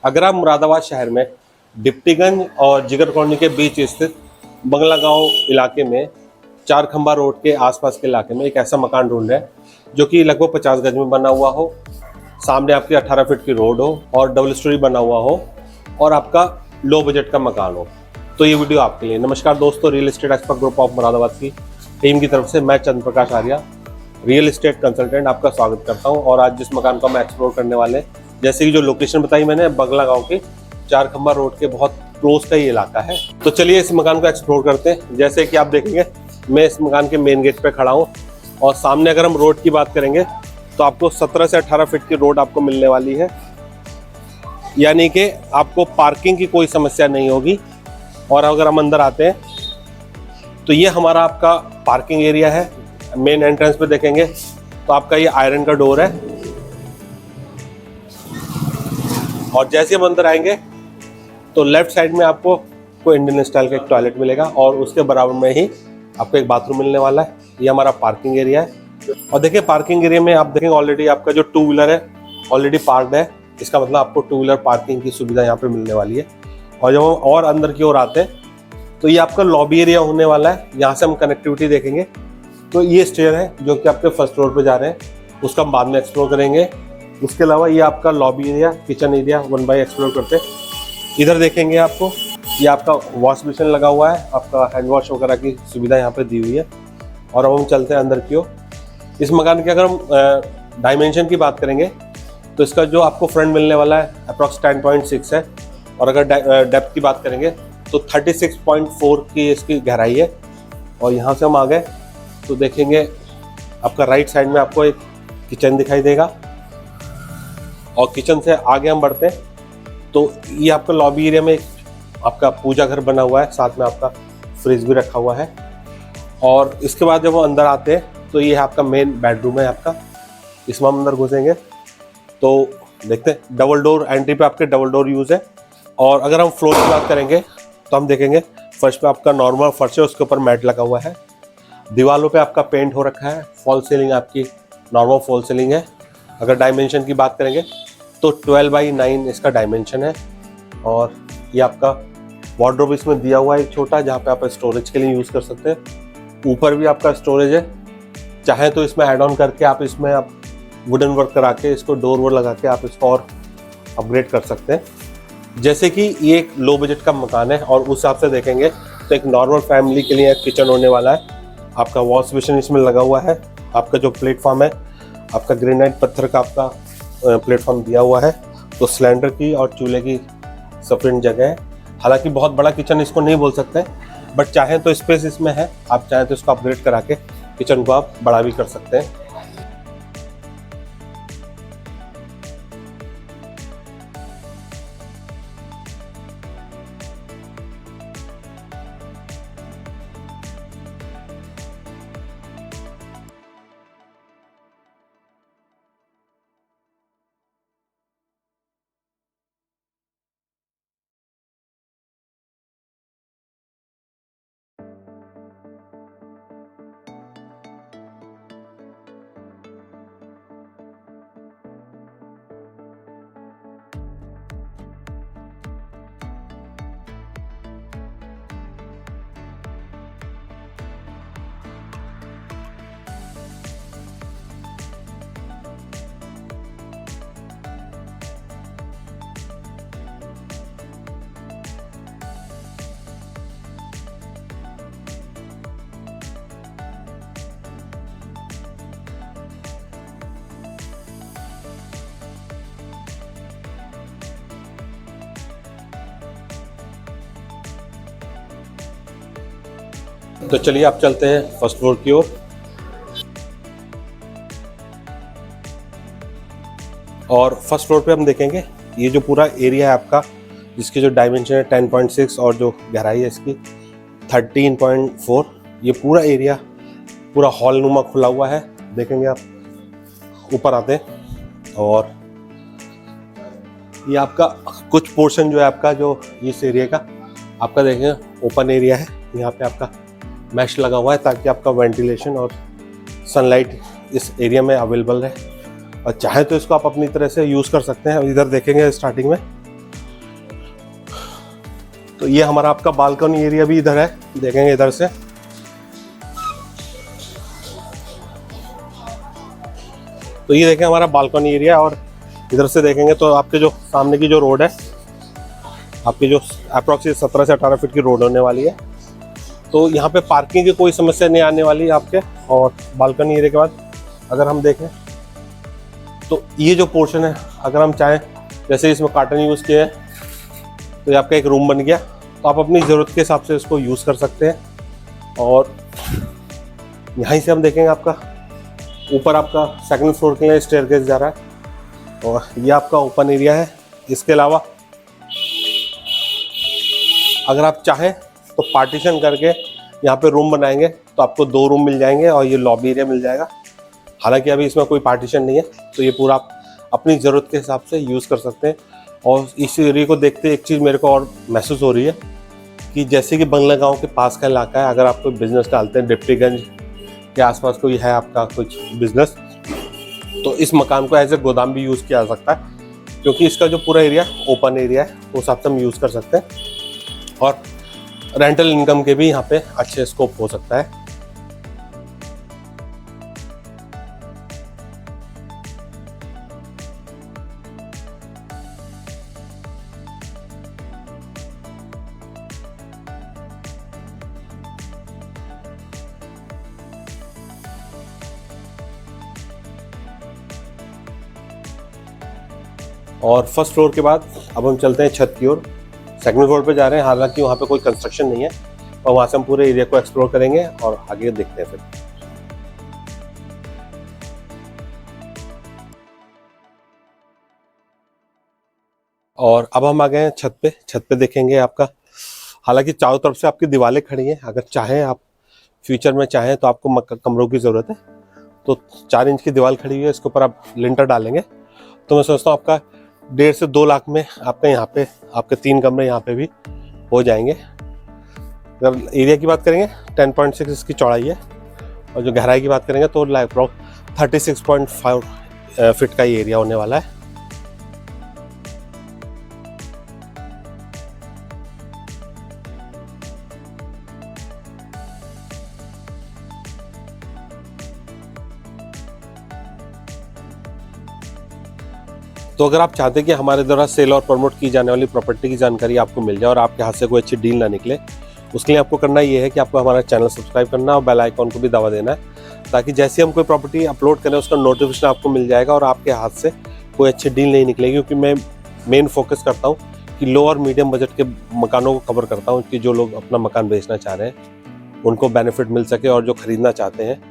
अगर आप मुरादाबाद शहर में डिप्टीगंज और जिगर कॉलोनी के बीच स्थित बंगला गांव इलाके में चार खंबा रोड के आसपास के इलाके में एक ऐसा मकान ढूंढ रहे हैं जो कि लगभग 50 गज में बना हुआ हो, सामने आपकी 18 फीट की रोड हो और डबल स्टोरी बना हुआ हो और आपका लो बजट का मकान हो, तो ये वीडियो आपके लिए। नमस्कार दोस्तों, real estate expert group of Moradabad की टीम की तरफ से मैं चंद्र प्रकाश आर्या, रियल एस्टेट कंसल्टेंट, आपका स्वागत करता हूं। और आज जिस मकान को हम एक्सप्लोर करने वाले हैं, जैसे कि जो लोकेशन बताई मैंने, बंगला गांव के चार खंबा रोड के बहुत क्लोज का ये इलाका है। तो चलिए इस मकान को एक्सप्लोर करते हैं। जैसे कि आप देखेंगे मैं इस मकान के मेन गेट पे खड़ा हूँ और सामने अगर हम रोड की बात करेंगे तो आपको 17 से 18 फीट की रोड आपको मिलने वाली है, यानी कि आपको पार्किंग की कोई समस्या नहीं होगी। और अगर हम अंदर आते हैं तो ये हमारा आपका पार्किंग एरिया है। मेन एंट्रेंस पे देखेंगे तो आपका ये आयरन का डोर है और जैसे हम अंदर आएंगे तो लेफ्ट साइड में आपको कोई इंडियन स्टाइल का एक टॉयलेट मिलेगा और उसके बराबर में ही आपको एक बाथरूम मिलने वाला है। ये हमारा पार्किंग एरिया है। और देखिए पार्किंग एरिया में आप देखेंगे ऑलरेडी आपका जो टू व्हीलर है ऑलरेडी पार्क्ड है। इसका मतलब आपको टू व्हीलर पार्किंग की सुविधा यहाँ पे मिलने वाली है। और जब हम और अंदर की ओर आते हैं तो ये आपका लॉबी एरिया होने वाला है। यहाँ से हम कनेक्टिविटी देखेंगे तो ये स्टेयर है जो कि आपके फर्स्ट फ्लोर पे जा रहे हैं, उसका हम बाद में एक्सप्लोर करेंगे। उसके अलावा ये आपका lobby area, kitchen area one by explore करते हैं। इधर देखेंगे आपको ये आपका वॉश बेसिन लगा हुआ है, आपका हैंड वॉश वगैरह की सुविधा यहाँ पे दी हुई है। और अब हम चलते हैं अंदर की ओर। इस मकान के अगर हम डायमेंशन की बात करेंगे तो इसका जो आपको फ्रंट मिलने वाला है अप्रॉक्स 10.6 है। और अगर डेप्थ की बात करेंगे तो 36.4 की इसकी गहराई है। और यहाँ से हम आ गए तो देखेंगे आपका राइट साइड में आपको एक किचन दिखाई देगा। और किचन से आगे हम बढ़ते हैं तो ये आपका लॉबी एरिया में एक आपका पूजा घर बना हुआ है, साथ में आपका फ्रिज भी रखा हुआ है। और इसके बाद जब वो अंदर आते हैं तो ये आपका मेन बेडरूम है आपका। इसमें हम अंदर घुसेंगे तो देखते हैं डबल डोर एंट्री पे आपके डबल डोर यूज़ है। और अगर हम फ्लोर की बात करेंगे तो हम देखेंगे फर्श पे आपका नॉर्मल फर्श है, उसके ऊपर मैट लगा हुआ है। दीवारों पे आपका पेंट हो रखा है। फॉल सीलिंग आपकी नॉर्मल फॉल सीलिंग है। अगर डायमेंशन की बात करेंगे तो 12x9 इसका डायमेंशन है। और ये आपका वार्डरोब इसमें दिया हुआ है एक छोटा, जहाँ पे आप स्टोरेज के लिए यूज़ कर सकते हैं। ऊपर भी आपका स्टोरेज है, चाहे तो इसमें ऐड ऑन करके आप इसमें आप वुडन वर्क करा के इसको डोर वोर लगा के आप इसको और अपग्रेड कर सकते हैं। जैसे कि ये एक लो बजट का मकान है और उस हिसाब से देखेंगे तो एक नॉर्मल फैमिली के लिए एक किचन होने वाला है। आपका वॉश बेसिन इसमें लगा हुआ है। आपका जो प्लेटफॉर्म है आपका ग्रेनाइट पत्थर का आपका प्लेटफॉर्म दिया हुआ है। तो सिलेंडर की और चूल्हे की सफिशिएंट जगह है। हालांकि बहुत बड़ा किचन इसको नहीं बोल सकते, बट चाहे तो स्पेस इसमें है, आप चाहें तो इसको अपग्रेड करा के किचन को आप बड़ा भी कर सकते हैं। तो चलिए आप चलते हैं फर्स्ट फ्लोर की ओर। और फर्स्ट फ्लोर पे हम देखेंगे ये जो पूरा एरिया है आपका, जिसकी जो डायमेंशन है 10.6 और जो गहराई है इसकी 13.4, ये पूरा एरिया पूरा हॉल नुमा खुला हुआ है। देखेंगे आप ऊपर आते हैं और ये आपका कुछ पोर्शन जो है आपका जो इस एरिया का आपका देखेंगे ओपन एरिया है। यहाँ पे आपका मैश लगा हुआ है ताकि आपका वेंटिलेशन और सनलाइट इस एरिया में अवेलेबल है। और चाहे तो इसको आप अपनी तरह से यूज़ कर सकते हैं। इधर देखेंगे स्टार्टिंग में तो ये हमारा आपका बालकनी एरिया भी इधर है, देखेंगे इधर से। तो ये देखें हमारा बालकनी एरिया, और इधर से देखेंगे तो आपके जो सामने की जो रोड है, आपकी जो अप्रॉक्सीमेट 17 से 18 फीट की रोड होने वाली है। तो यहाँ पे पार्किंग की कोई समस्या नहीं आने वाली है आपके। और बालकनी एरिया के बाद अगर हम देखें तो ये जो पोर्शन है, अगर हम चाहें, जैसे इसमें कार्टन यूज़ किए हैं, तो ये आपका एक रूम बन गया। तो आप अपनी ज़रूरत के हिसाब से इसको यूज़ कर सकते हैं। और यहीं से हम देखेंगे आपका ऊपर आपका सेकंड फ्लोर के लिए स्टेयरकेस जा रहा है, और ये आपका ओपन एरिया है। इसके अलावा अगर आप चाहें तो पार्टीशन करके यहाँ पे रूम बनाएंगे तो आपको 2 रूम मिल जाएंगे, और ये लॉबी एरिया मिल जाएगा। हालांकि अभी इसमें कोई पार्टीशन नहीं है, तो ये पूरा आप अपनी ज़रूरत के हिसाब से यूज़ कर सकते हैं। और इस एरिया को देखते एक चीज़ मेरे को और महसूस हो रही है कि जैसे कि बंगला गांव के पास का इलाका है, अगर आप कोई बिज़नेस डालते हैं, डिप्टीगंज के आसपास कोई है आपका कुछ बिज़नेस, तो इस मकान को एज ए गोदाम भी यूज़ किया जा सकता है, क्योंकि इसका जो पूरा एरिया ओपन एरिया है, उस हिसाब से हम यूज़ कर सकते हैं। और रेंटल इनकम के भी यहाँ पे अच्छे स्कोप हो सकता है। और फर्स्ट फ्लोर के बाद अब हम चलते हैं छत की ओर। सेकंड फ्लोर पे जा रहे हैं, हालांकि वहाँ पे कोई कंस्ट्रक्शन नहीं है, और वहाँ से हम पूरे एरिया को एक्सप्लोर करेंगे और आगे देखते हैं फिर। और अब हम आ गए हैं छत पे। छत पे देखेंगे आपका, हालांकि चारों तरफ से आपकी दीवारें खड़ी हैं। अगर चाहें आप फ्यूचर में चाहें तो आपको कमरों की ज़रूरत है, तो 4 इंच की दीवार खड़ी हुई है, इसके ऊपर आप लिंटर डालेंगे तो मैं सोचता हूँ आपका 1.5 से 2 लाख में आपके यहाँ पे आपके 3 कमरे यहाँ पे भी हो जाएंगे। अगर एरिया की बात करेंगे 10.6 इसकी चौड़ाई है, और जो गहराई की बात करेंगे तो लगभग 36.5 फीट का ये एरिया होने वाला है। तो अगर आप चाहते हैं कि हमारे द्वारा सेल और प्रमोट की जाने वाली प्रॉपर्टी की जानकारी आपको मिल जाए और आपके हाथ से कोई अच्छी डील ना निकले, उसके लिए आपको करना ये है कि आपको हमारा चैनल सब्सक्राइब करना और बेल आइकॉन को भी दबा देना है, ताकि जैसे हम कोई प्रॉपर्टी अपलोड करें उसका नोटिफिकेशन आपको मिल जाएगा और आपके हाथ से कोई अच्छी डील नहीं निकलेगी। क्योंकि मैं मेन फोकस करता हूँ कि लो और मीडियम बजट के मकानों को कवर करता हूँ, कि जो लोग अपना मकान बेचना चाह रहे हैं उनको बेनिफिट मिल सके, और जो खरीदना चाहते हैं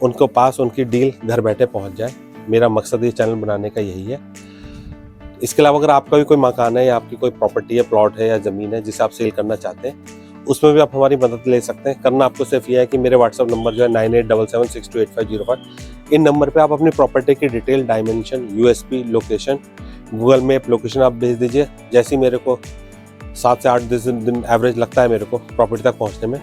उनको पास उनकी डील घर बैठे पहुँच जाए। मेरा मकसद ये चैनल बनाने का यही है। इसके अलावा अगर आपका भी कोई मकान है या आपकी कोई प्रॉपर्टी है, प्लॉट है या ज़मीन है जिसे आप सेल करना चाहते हैं, उसमें भी आप हमारी मदद ले सकते हैं। करना आपको सिर्फ ये है कि मेरे व्हाट्सअप नंबर जो है 9877628505, इन नंबर पे आप अपनी प्रॉपर्टी की detail, dimension, USP, location, Google map location आप भेज दीजिए। जैसे ही मेरे को 7 से 8 दिन एवरेज लगता है मेरे को प्रॉपर्टी तक पहुँचने में,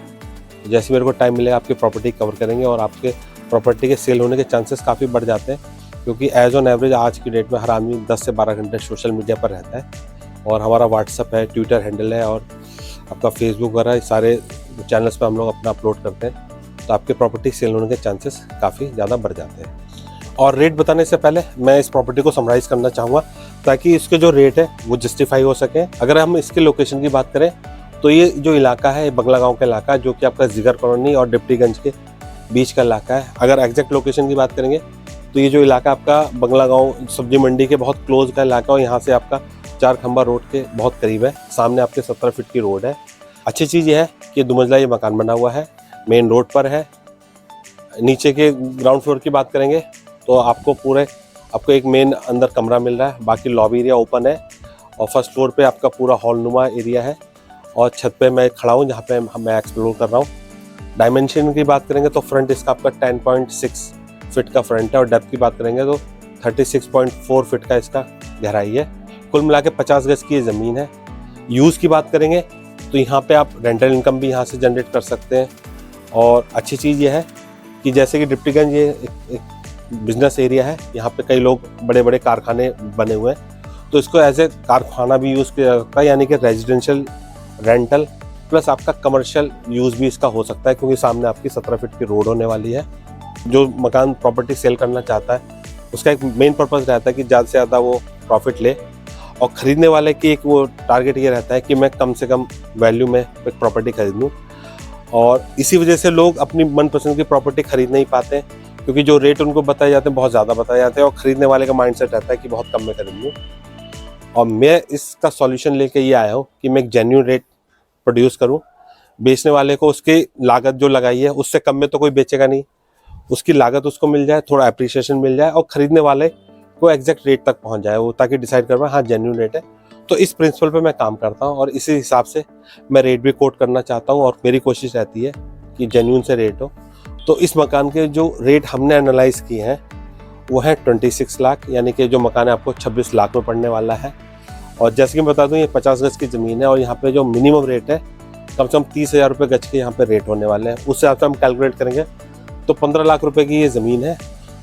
जैसे मेरे को टाइम मिलेगा आपकी प्रॉपर्टी कवर करेंगे, और आपके प्रॉपर्टी के सेल होने के चांसेस काफ़ी बढ़ जाते हैं। क्योंकि एज ऑन एवरेज आज की डेट में हर आदमी 10 से 12 घंटे सोशल मीडिया पर रहता है, और हमारा व्हाट्सअप है, ट्विटर हैंडल है, और आपका फेसबुक वगैरह सारे चैनल्स पे हम लोग अपना अपलोड करते हैं। तो आपके प्रॉपर्टी सेल होने के चांसेस काफ़ी ज़्यादा बढ़ जाते हैं। और रेट बताने से पहले मैं इस प्रॉपर्टी को समराइज़ करना चाहूँगा, ताकि इसके जो रेट है वो जस्टिफाई हो सके। अगर हम इसके लोकेशन की बात करें तो ये जो इलाका है, बंगला गाँव का इलाका है, जो कि आपका जिगर कॉलोनी और डिप्टीगंज के बीच का इलाका है। अगर एग्जैक्ट लोकेशन की बात करेंगे तो ये जो इलाका आपका बंगला गांव सब्जी मंडी के बहुत क्लोज का इलाका, और यहाँ से आपका 4 खंबा रोड के बहुत करीब है। सामने आपके 17 फीट की रोड है। अच्छी चीज़ ये है कि 2 मंजिला ये मकान बना हुआ है, मेन रोड पर है। नीचे के ग्राउंड फ्लोर की बात करेंगे तो आपको एक मेन अंदर कमरा मिल रहा है, बाकी लॉबी एरिया ओपन है, और फर्स्ट फ्लोर पे आपका पूरा हॉल नुमा एरिया है। और छत पे मैं खड़ा हूँ जहाँ पे मैं एक्सप्लोर कर रहा हूँ। डायमेंशन की बात करेंगे तो फ्रंट इसका आपका 10.6 फीट का फ्रंट है, और डेप्थ की बात करेंगे तो 36.4 फीट का इसका गहराई है। कुल मिला के 50 गज की ये ज़मीन है। यूज़ की बात करेंगे तो यहाँ पे आप रेंटल इनकम भी यहाँ से जनरेट कर सकते हैं। और अच्छी चीज़ ये है कि जैसे कि डिप्टीगंज ये एक बिजनेस एरिया है, यहाँ पे कई लोग बड़े बड़े कारखाने बने हुए हैं, तो इसको एज ए कारखाना भी यूज़ किया जा सकता है, यानी कि रेजिडेंशियल रेंटल प्लस आपका कमर्शियल यूज़ भी इसका हो सकता है, क्योंकि सामने आपकी 17 फीट की रोड होने वाली है। जो मकान प्रॉपर्टी सेल करना चाहता है उसका एक मेन पर्पज़ रहता है कि ज़्यादा से ज़्यादा वो प्रॉफिट ले, और ख़रीदने वाले की एक वो टारगेट ये रहता है कि मैं कम से कम वैल्यू में एक प्रॉपर्टी खरीद लूँ। और इसी वजह से लोग अपनी मनपसंद की प्रॉपर्टी खरीद नहीं पाते, क्योंकि जो रेट उनको बताए जाते हैं बहुत ज़्यादा बताए जाते हैं, और ख़रीदने वाले का माइंडसेट रहता है कि बहुत कम में खरीद लूँ। और मैं इसका सॉल्यूशन लेके ये आया हूँ कि मैं एक जेन्युइन रेट प्रोड्यूस करूँ, बेचने वाले को उसकी लागत जो लगाई है उससे कम में तो कोई बेचेगा नहीं, उसकी लागत उसको मिल जाए, थोड़ा अप्रिशिएशन मिल जाए, और ख़रीदने वाले को एग्जैक्ट रेट तक पहुँच जाए वो, ताकि डिसाइड कर पाए हाँ जेन्युइन रेट है। तो इस प्रिंसिपल पे मैं काम करता हूँ और इसी हिसाब से मैं रेट भी कोट करना चाहता हूँ, और मेरी कोशिश रहती है कि जेन्युइन से रेट हो। तो इस मकान के जो रेट हमने एनालाइज किए हैं वो है 26 लाख, यानी कि जो मकान है आपको 26 लाख में पड़ने वाला है। और जैसे कि मैं बता दूं ये 50 गज की ज़मीन है, और यहाँ पे जो मिनिमम रेट है कम से कम 30,000 रुपये गज के यहाँ पे रेट होने वाले हैं। उस हिसाब से हम कैलकुलेट करेंगे तो 15 लाख रुपए की ये ज़मीन है,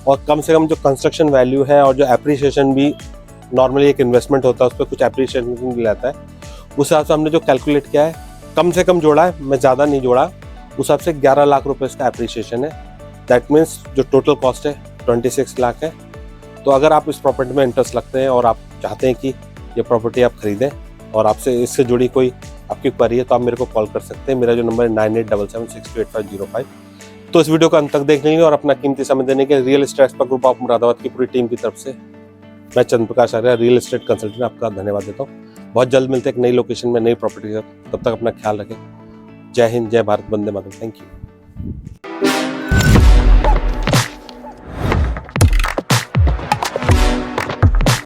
और कम से कम जो कंस्ट्रक्शन वैल्यू है और जो एप्रिसिएशन भी नॉर्मली एक इन्वेस्टमेंट होता है उस पर कुछ एप्रिसिएशन भी रहता है, उस हिसाब से हमने जो कैलकुलेट किया है कम से कम जोड़ा है, मैं ज़्यादा नहीं जोड़ा, उस हिसाब से 11 लाख रुपए इसका एप्रिसिएशन है। दैट मीन्स जो टोटल कॉस्ट है 26 लाख है। तो अगर आप इस प्रॉपर्टी में इंटरेस्ट लगते हैं और आप चाहते हैं कि ये प्रॉपर्टी आप खरीदें और आपसे इससे जुड़ी कोई आपकी क्वेरी है तो आप मेरे को कॉल कर सकते हैं। मेरा जो नंबर है 9877628505। तो इस वीडियो को अंत तक देखने के लिए और अपना कीमती समय देने के लिए real estate expert group of Moradabad की पूरी टीम की तरफ से मैं चंद्र प्रकाश आर्य, रियल एस्टेट कंसल्टेंट, आपका धन्यवाद देता हूँ। बहुत जल्द मिलते हैं एक नई लोकेशन में नई प्रॉपर्टी के साथ। तब तक अपना ख्याल रखें। जय हिंद, जय भारत, वंदे मातरम। Thank you.